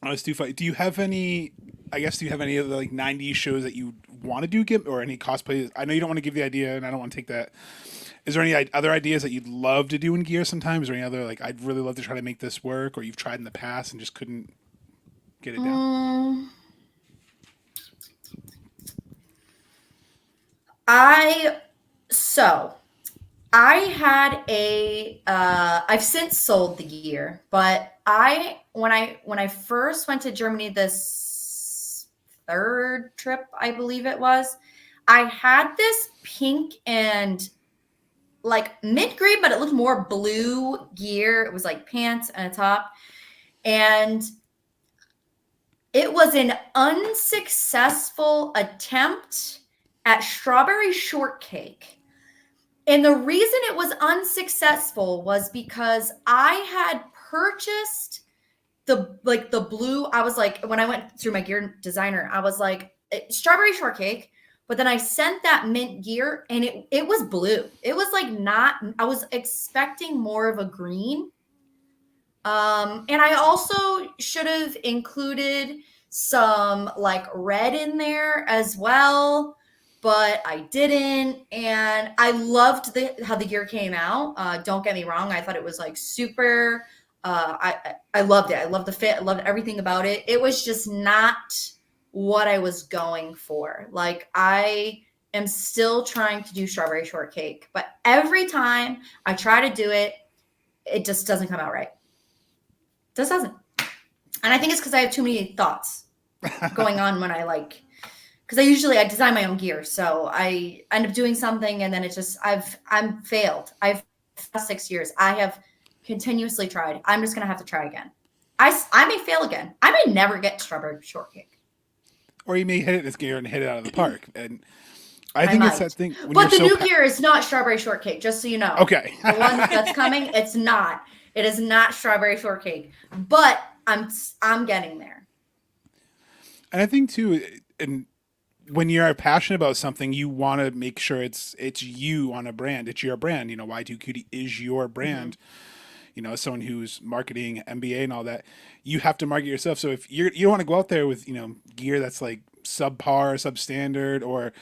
It's too funny. Do you have any? I guess do you have any of the like '90s shows that you want to do, or any cosplay? I know you don't want to give the idea, and I don't want to take that. Is there any other ideas that you'd love to do in gear sometime? Is there any other like I'd really love to try to make this work, or you've tried in the past and just couldn't get it down? I had I've since sold the gear, but when I first went to Germany, this third trip, I believe it was, I had this pink and like mint green, but it looked more blue gear. It was like pants and a top. And it was an unsuccessful attempt at strawberry shortcake. And the reason it was unsuccessful was because I had purchased the blue. I was like, when I went through my gear designer, I was like, strawberry shortcake. But then I sent that mint gear and it was blue. It was like I was expecting more of a green. And I also should have included some like red in there as well, but I didn't. And I loved how the gear came out. Don't get me wrong. I thought it was like super, I loved it. I loved the fit. I loved everything about it. It was just not what I was going for. Like I am still trying to do strawberry shortcake, but every time I try to do it, it just doesn't come out right. Just doesn't. And I think it's because I have too many thoughts going on when because I design my own gear. So I end up doing something and then I'm failed. I've 6 years. I have continuously tried. I'm just going to have to try again. I may fail again. I may never get strawberry shortcake. Or you may hit it this gear and hit it out of the park. And I think it's that thing. When but the you're new gear is not strawberry shortcake, just so you know. Okay. The one that's coming, it's not. It is not strawberry shortcake. But I'm getting there. And I think too, and when you're passionate about something, you want to make sure it's you on a brand. It's your brand. Y2Cutie is your brand. you know, as someone who's marketing MBA and all that, you have to market yourself. So if you don't want to go out there with, you know, gear that's like subpar, substandard, or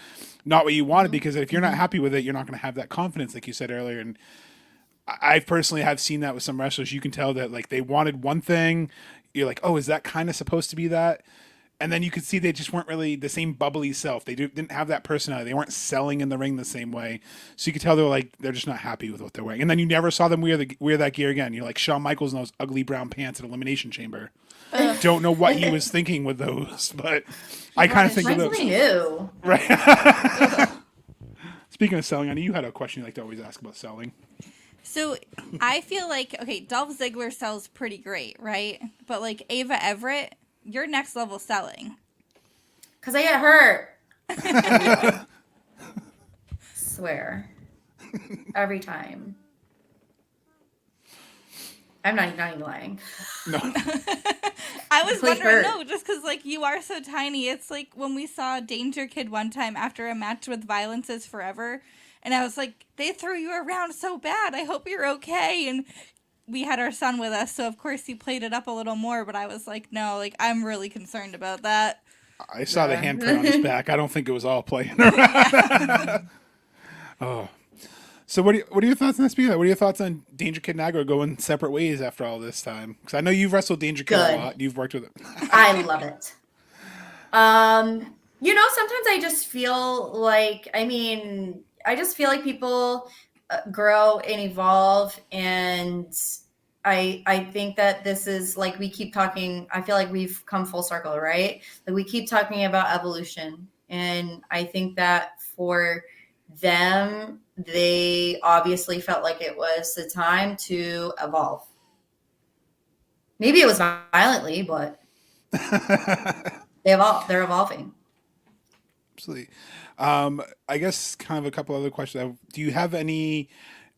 not what you wanted, because if you're not happy with it, you're not going to have that confidence, like you said earlier. And I personally have seen that with some wrestlers. You can tell that like they wanted one thing. You're like, oh, is that kind of supposed to be that? And then you could see they just weren't really the same bubbly self. They didn't have that personality. They weren't selling in the ring the same way. So you could tell they're just not happy with what they're wearing. And then you never saw them wear that gear again. You're like Shawn Michaels in those ugly brown pants at Elimination Chamber. Don't know what he was thinking with those, but I kind of think of those. New. Right. Speaking of selling, I know you had a question you like to always ask about selling. So I feel like, okay, Dolph Ziggler sells pretty great, right? But like Ava Everett, you're next level selling. Because I get hurt. Swear. Every time. I'm not even lying. No. I was Complete wondering, hurt. no, just because like you are so tiny. It's like when we saw Danger Kid one time after a match with Violence is Forever. And I was like, they threw you around so bad. I hope you're okay. And we had our son with us, so of course he played it up a little more. But I was like, no, like I'm really concerned about that. I saw the handprint on his back. I don't think it was all playing around. Oh. So what are your thoughts on this? What are your thoughts on Danger Kid and Agro going separate ways after all this time? Because I know you've wrestled Danger Kid a lot. You've worked with it. I love it. You know, sometimes I just feel like, I just feel like people grow and evolve, and I think that this is like, we keep talking, I feel like we've come full circle, right? Like we keep talking about evolution, and I think that for them, they obviously felt like it was the time to evolve. Maybe it was violently, but they're evolving. Absolutely. I guess kind of a couple other questions. Do you have any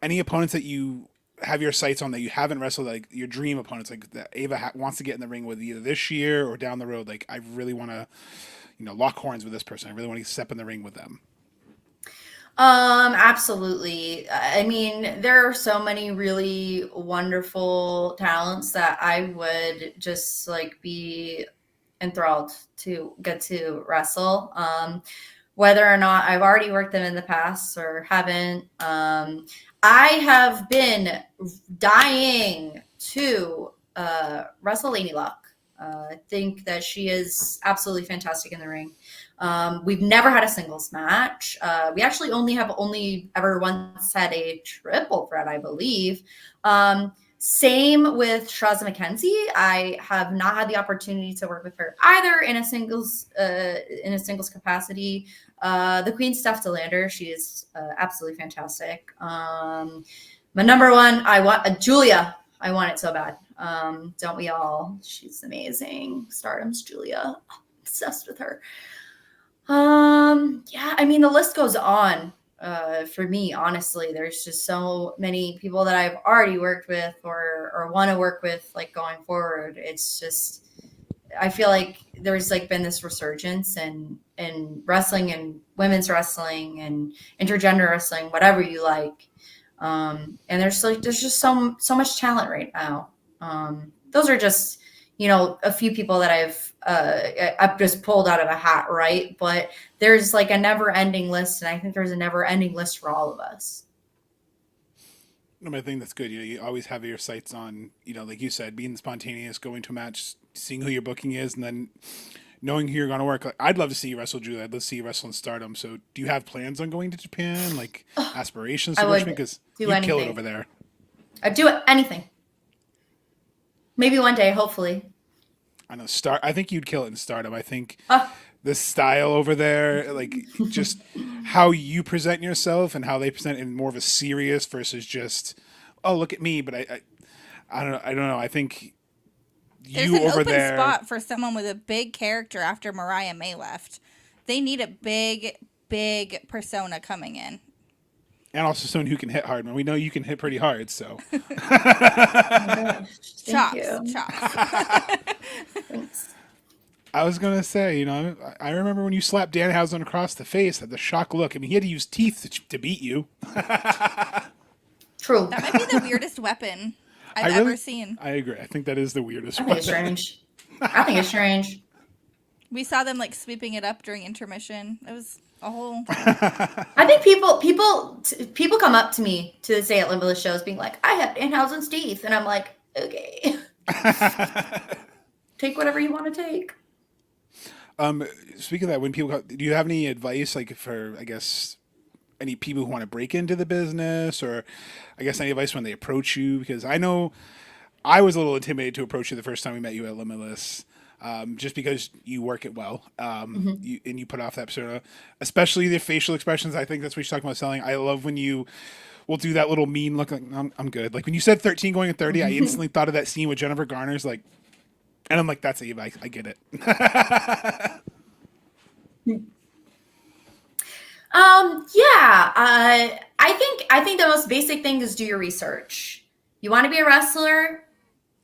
opponents that you have your sights on that you haven't wrestled, like your dream opponents, like that Ava wants to get in the ring with either this year or down the road? Like, I really want to, you know, lock horns with this person. I really want to step in the ring with them. Absolutely. I mean, there are so many really wonderful talents that I would just like be enthralled to get to wrestle. Whether or not I've already worked them in the past or haven't. I have been dying to wrestle Lady Luck. I think that she is absolutely fantastic in the ring. We've never had a singles match. We actually only ever once had a triple threat, I believe. Same with Shazza McKenzie. I have not had the opportunity to work with her either in a singles capacity. The Queen Steph Delander, she is absolutely fantastic. My number one, I want Julia. I want it so bad. Don't we all? She's amazing. Stardom's Julia. Obsessed with her. Yeah, I mean, the list goes on. For me, honestly, there's just so many people that I've already worked with or want to work with, like going forward. It's just, I feel like there's like been this resurgence in wrestling and women's wrestling and intergender wrestling, whatever you like. And there's just so much talent right now. Those are just, you know, a few people that I've just pulled out of a hat, right? But there's like a never-ending list, and I think there's a never-ending list for all of us. I think that's good. You know, you always have your sights on, you know, like you said, being spontaneous, going to a match, seeing who your booking is, and then knowing who you're going to work. Like, I'd love to see you wrestle, Julia. I'd love to see you wrestle in Stardom. So, do you have plans on going to Japan? Like aspirations to Richmond? Because you kill it over there. I'd do it, anything. Maybe one day, hopefully. I know. I think you'd kill it in Stardom. I think the style over there, like just how you present yourself and how they present in more of a serious versus just, oh, look at me. But I don't know. I think there's you an over open there spot for someone with a big character after Mariah May left. They need a big persona coming in. And also someone who can hit hard. And we know you can hit pretty hard, so. Chops. Thanks. I was going to say, you know, I remember when you slapped Danhausen across the face, had the shock look. I mean, he had to use teeth to beat you. True. That might be the weirdest weapon. I've ever seen. I agree. I think that is the weirdest I one. think it's strange. I think it's strange. We saw them like sweeping it up during intermission. It was a whole. I think people come up to me to say at Limitless shows being like, I have Danhausen's teeth. And I'm like, okay. Take whatever you want to take. Speaking of that, when people do you have any advice, like for, I guess, any people who want to break into the business, or I guess any advice when they approach you? Because I know I was a little intimidated to approach you the first time we met you at Limitless. Just because you work it well, you put off that persona, especially the facial expressions. I think that's what you're talking about selling. I love when you will do that little mean look, like I'm good. Like when you said 13 going to 30, I instantly thought of that scene with Jennifer Garner's like, and I'm like, that's Ava. I get it. Yeah. I think the most basic thing is do your research. You want to be a wrestler?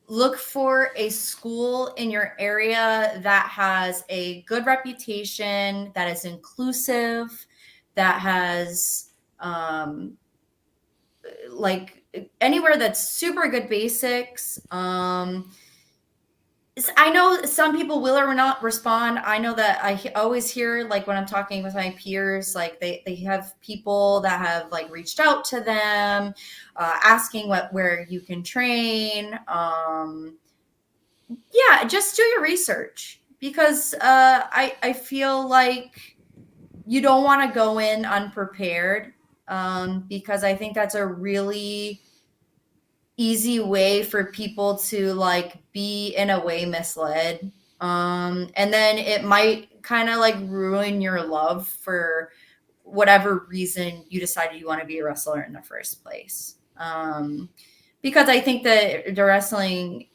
Look for a school in your area that has a good reputation, that is inclusive, that has like anywhere that's super good basics. I know some people will or not respond. I know that I always hear, like when I'm talking with my peers, like they have people that have like reached out to them, asking where you can train. Yeah, just do your research, because I feel like you don't want to go in unprepared, because I think that's a really easy way for people to like be in a way misled, and then it might kind of like ruin your love for whatever reason you decided you want to be a wrestler in the first place. Because I think that the wrestling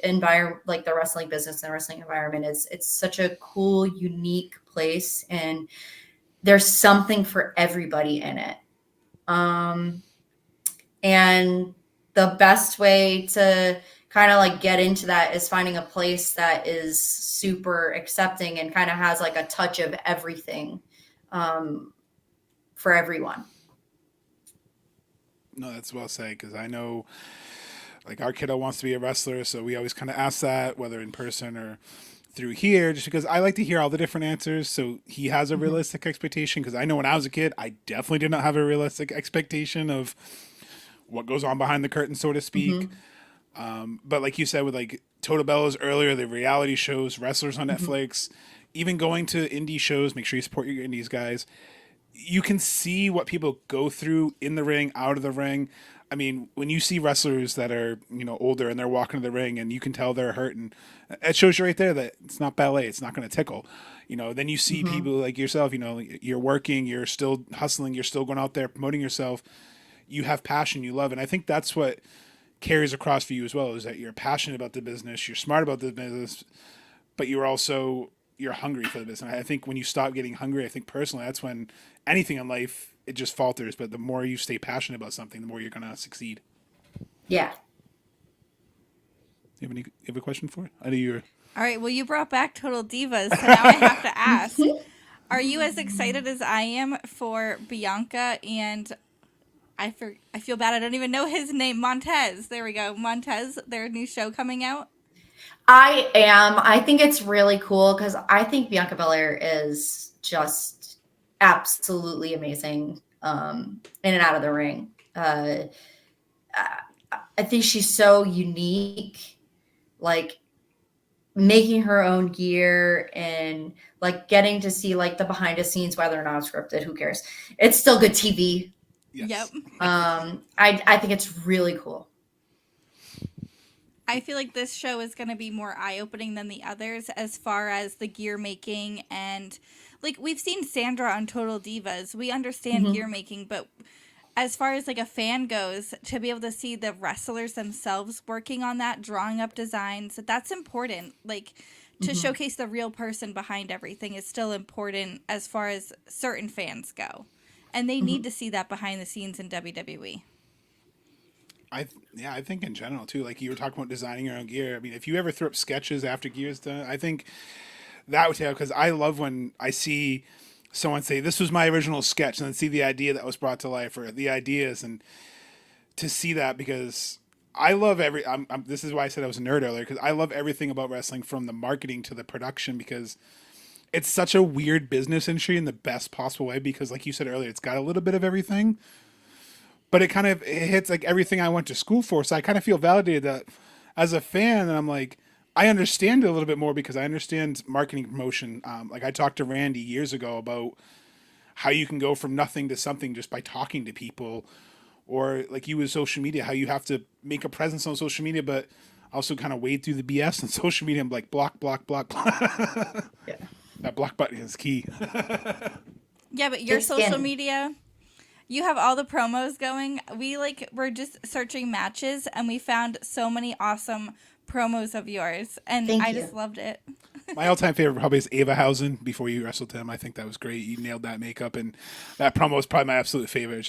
environment, like the wrestling business and the wrestling environment, it's such a cool, unique place, and there's something for everybody in it. And the best way to kind of like get into that is finding a place that is super accepting and kind of has like a touch of everything, for everyone. No, that's well said, because I know like our kiddo wants to be a wrestler, so we always kind of ask that, whether in person or through here, just because I like to hear all the different answers, so he has a realistic expectation. Because I know when I was a kid, I definitely did not have a realistic expectation of what goes on behind the curtain, so to speak. But like you said, with like Total Bellas earlier, the reality shows, wrestlers on Netflix, even going to indie shows, make sure you support your indies guys. You can see what people go through in the ring, out of the ring. I mean, when you see wrestlers that are, older and they're walking to the ring and you can tell they're hurt, and it shows you right there that it's not ballet. It's not going to tickle. Then you see people like yourself, you're working, you're still hustling, you're still going out there promoting yourself. You have passion, you love it. And I think that's what carries across for you as well, is that you're passionate about the business, you're smart about the business, but you're hungry for the business. And I think when you stop getting hungry, I think personally, that's when anything in life, it just falters. But the more you stay passionate about something, the more you're going to succeed. Yeah. You have a question for it? I know you're... All right. Well, you brought back Total Divas, so now I have to ask: are you as excited as I am for Bianca and I feel bad, I don't even know his name, Montez? There we go, Montez. Their new show coming out. I am. I think it's really cool because I think Bianca Belair is just absolutely amazing, in and out of the ring. I think she's so unique, like making her own gear and like getting to see like the behind the scenes, whether or not it's scripted, who cares? It's still good TV. Yes. Yep. I think it's really cool. I feel like this show is going to be more eye-opening than the others as far as the gear making, and like we've seen Sandra on Total Divas. We understand gear making, but as far as like a fan goes, to be able to see the wrestlers themselves working on that, drawing up designs, that's important. Like to showcase the real person behind everything is still important as far as certain fans go. And they need to see that behind the scenes in WWE. I think in general too, like you were talking about designing your own gear. I mean, if you ever throw up sketches after gear's done, I think that would tell, because I love when I see someone say, this was my original sketch, and then see the idea that was brought to life, or the ideas, and to see that, because I love this is why I said I was a nerd earlier, because I love everything about wrestling, from the marketing to the production, because it's such a weird business industry in the best possible way. Because, like you said earlier, it's got a little bit of everything, but it hits like everything I went to school for. So I kind of feel validated that as a fan, and I'm like, I understand it a little bit more because I understand marketing promotion. Like I talked to Randy years ago about how you can go from nothing to something just by talking to people, or like you with social media, how you have to make a presence on social media, but also kind of wade through the BS on social media and like block, block, block, block. Yeah. That block button is key. Yeah, but your Thick social skin. media, you have all the promos going. We're just searching matches and we found so many awesome promos of yours, and Thank I you. just loved it. My all-time favorite probably is Ava Housen before you wrestled him. I think that was great. You nailed that makeup, and that promo was probably my absolute favorite.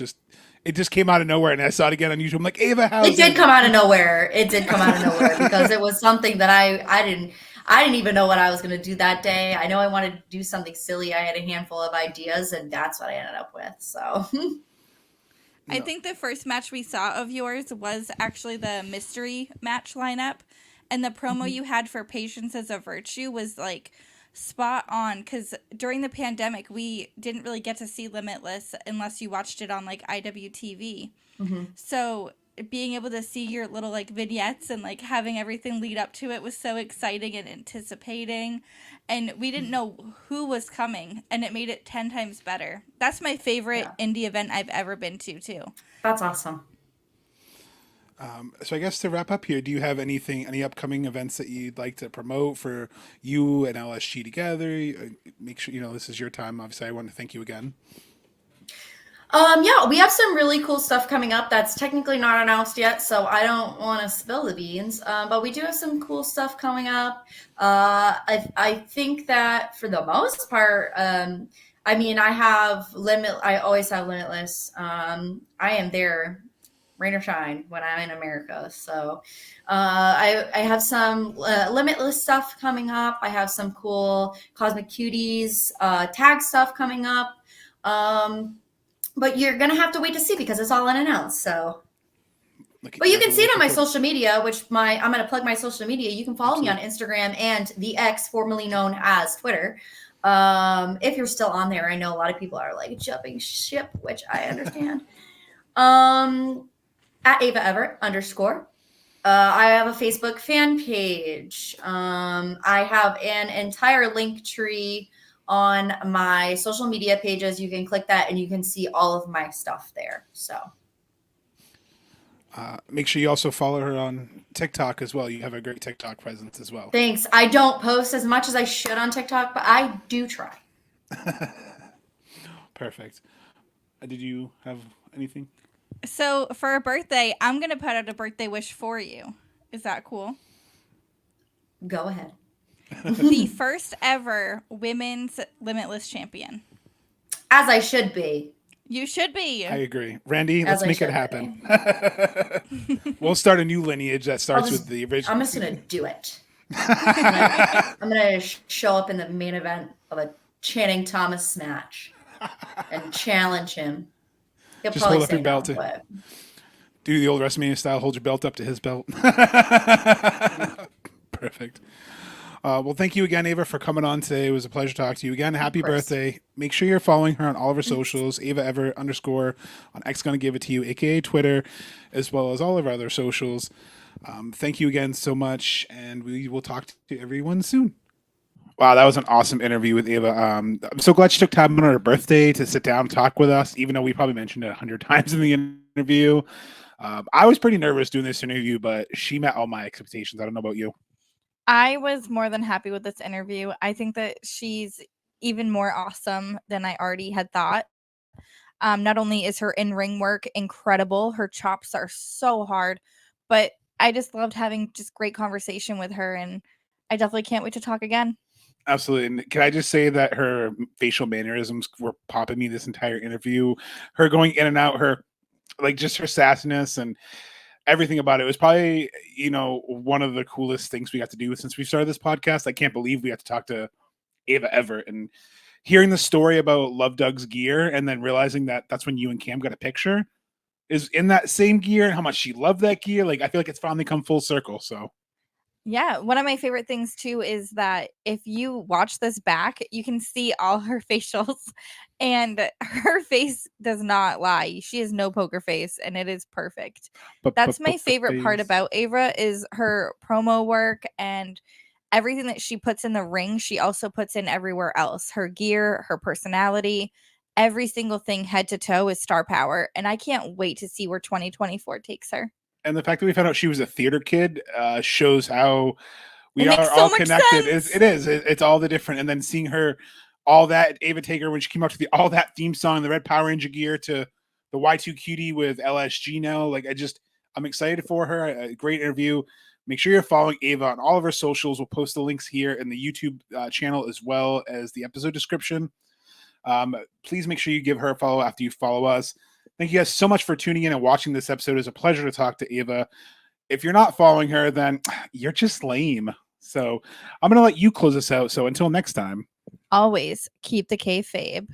It just came out of nowhere, and I saw it again on YouTube. I'm like, Ava Housen. It did come out of nowhere. It did come out of nowhere because it was something that I didn't even know what I was going to do that day. I know I wanted to do something silly. I had a handful of ideas, and that's what I ended up with. So I think the first match we saw of yours was actually the mystery match lineup, and the promo you had for Patience as a Virtue was like spot on, because during the pandemic we didn't really get to see Limitless unless you watched it on like IWTV. So being able to see your little like vignettes and like having everything lead up to it was so exciting and anticipating, and we didn't know who was coming, and it made it 10 times better. That's my favorite indie event I've ever been to too. that's awesome. So I guess to wrap up here, do you have any upcoming events that you'd like to promote for you and LSG together? Make sure this is your time. Obviously, I want to thank you again. Yeah, we have some really cool stuff coming up that's technically not announced yet, so I don't want to spill the beans. But we do have some cool stuff coming up. I think that for the most part, I mean, I always have Limitless. I am there, rain or shine, when I'm in America. So I have some Limitless stuff coming up. I have some cool Cosmic Cuties tag stuff coming up. But you're going to have to wait to see because it's all unannounced. So, but you can see it on my social media, I'm going to plug my social media. You can follow me on Instagram and the X, formerly known as Twitter. If you're still on there, I know a lot of people are like jumping ship, which I understand. At Ava Everett _. I have a Facebook fan page. I have an entire link tree on my social media pages. You can click that and you can see all of my stuff there. So make sure you also follow her on TikTok as well. You have a great TikTok presence as well. Thanks. I don't post as much as I should on TikTok, but I do try. Perfect. Did you have anything? So for a birthday, I'm going to put out a birthday wish for you. Is that cool? Go ahead. The first ever women's Limitless champion. As I should be. You should be. I agree. Randy, let's make it happen. We'll start a new lineage that starts with the original. I'm just going to do it. I'm going to show up in the main event of a Channing Thomas match and challenge him. He'll just hold up your belt. Do the old WrestleMania style, hold your belt up to his belt. Perfect. Well, thank you again, Ava, for coming on today. It was a pleasure to talk to you again. Happy birthday. Make sure you're following her on all of her socials, Ava Everett _ on X Gonna Give It To You, aka Twitter, as well as all of our other socials. Thank you again so much, and we will talk to everyone soon. Wow, that was an awesome interview with Ava. I'm so glad she took time on her birthday to sit down and talk with us, even though we probably mentioned it 100 times in the interview. I was pretty nervous doing this interview, but she met all my expectations. I don't know about you. I was more than happy with this interview. I think that she's even more awesome than I already had thought. Not only is her in-ring work incredible, her chops are so hard, but I just loved having just great conversation with her, and I definitely can't wait to talk again. Absolutely. And can I just say that her facial mannerisms were popping me this entire interview. Her going in and out, her sassiness and everything about it was probably, one of the coolest things we got to do since we started this podcast. I can't believe we got to talk to Ava Everett, and hearing the story about Love Doug's gear and then realizing that that's when you and Cam got a picture. is in that same gear and how much she loved that gear. Like, I feel like it's finally come full circle. So Yeah, one of my favorite things too is that if you watch this back, you can see all her facials, and her face does not lie. She has no poker face, and it is perfect. That's my favorite part about Ava is her promo work and everything that she puts in the ring, she also puts in everywhere else. Her gear, her personality, every single thing head to toe is star power, and I can't wait to see where 2024 takes her. And the fact that we found out she was a theater kid shows how we It makes are so all much connected. sense. It's all the different. And then seeing her, all that Ava Taker when she came out to the all that theme song, the Red Power Ranger gear to the Y2 Cutie with LSG now. Like I'm excited for her. A great interview. Make sure you're following Ava on all of her socials. We'll post the links here in the YouTube channel as well as the episode description. Please make sure you give her a follow after you follow us. Thank you guys so much for tuning in and watching this episode. It's a pleasure to talk to Ava. If you're not following her, then you're just lame. So I'm going to let you close us out. So until next time. Always keep the kayfabe.